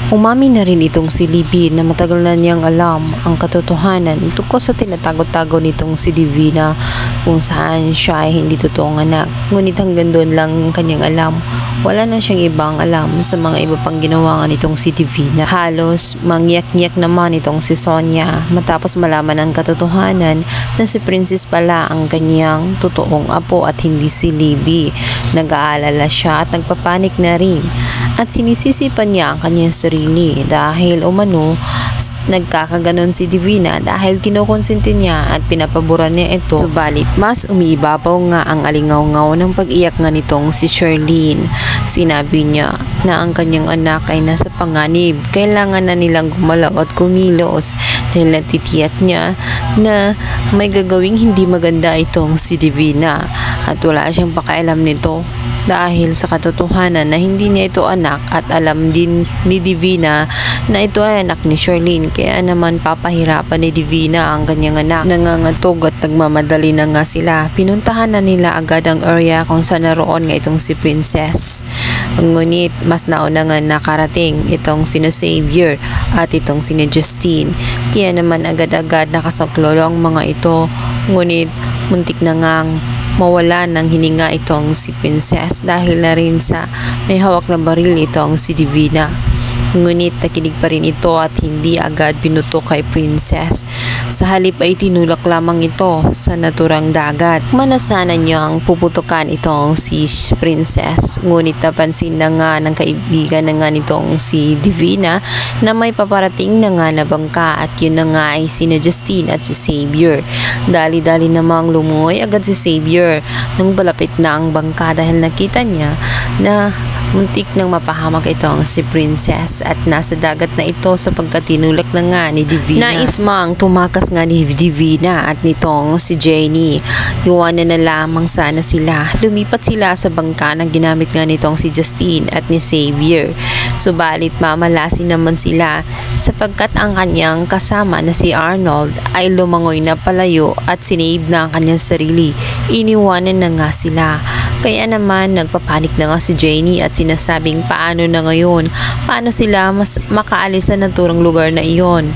Umami na rin itong si Libby na matagal na niyang alam ang katotohanan tungkol sa tinatago-tago nitong si Divina kung saan siya ay hindi totoong anak. Ngunit hanggang doon lang kanyang alam. Wala na siyang ibang alam sa mga iba pang ginawa nga nitong si Divina. Halos mangyak-nyak naman itong si Sonia matapos malaman ang katotohanan na si Princess pala ang kanyang totoong apo at hindi si Libby. Nag-aalala siya at nagpapanik na rin at sinisisipan niya ang kanyang sarili dahil umano nagkakaganon si Divina dahil kinukonsente niya at pinapaboran niya ito. Subalit mas umiibabaw nga ang alingaw-ngaw ng pag-iyak nga nitong si Charlene. Sinabi niya na ang kanyang anak ay nasa panganib. Kailangan na nilang gumalaw at kumilos dahil natitiyak niya na may gagawing hindi maganda itong si Divina at wala siyang pakialam nito dahil sa katotohanan na hindi niya ito anak at alam din ni Divina na ito ay anak ni Charlene. Kaya naman papahirapan ni Divina ang kanyang anak. Nangangatog at nagmamadali na nga sila. Pinuntahan na nila agad ang area kung saan naroon nga itong si Princess. Ngunit mas nauna nga nakarating itong sina Xavier at itong sina Justine. Kaya naman agad-agad nakasaklolo ang mga ito. Ngunit muntik na ngang mawala ng hininga itong si Princess dahil na rin sa may hawak na baril itong si Divina. Ngunit nakinig pa rin ito at hindi agad binuto kay Princess. Sa halip ay tinulak lamang ito sa naturang dagat. Manasanan niyang puputukan itong si Princess. Ngunit napansin na nga ng kaibigan na nga nitong si Divina na may paparating na nga na bangka at yun na nga ay sina Justine at si Xavier. Dali-dali namang lumoy agad si Xavier nung palapit na ang bangka dahil nakita niya na muntik nang mapahamak itong si Princess at nasa dagat na ito sapagkat tinulak na nga ni Divina. Nais mang tumakas nga ni Divina at nitong si Jenny. Iwanan na lamang sana sila. Lumipat sila sa bangka na ginamit nga nitong si Justine at ni Xavier. Subalit mamalasin naman sila sapagkat ang kanyang kasama na si Arnold ay lumangoy na palayo at sinave na ang kanyang sarili. Iniwanan na nga sila. Kaya naman nagpapanik na nga si Jenny at sinasabing paano na ngayon, paano sila mas makaalis sa naturang lugar na iyon.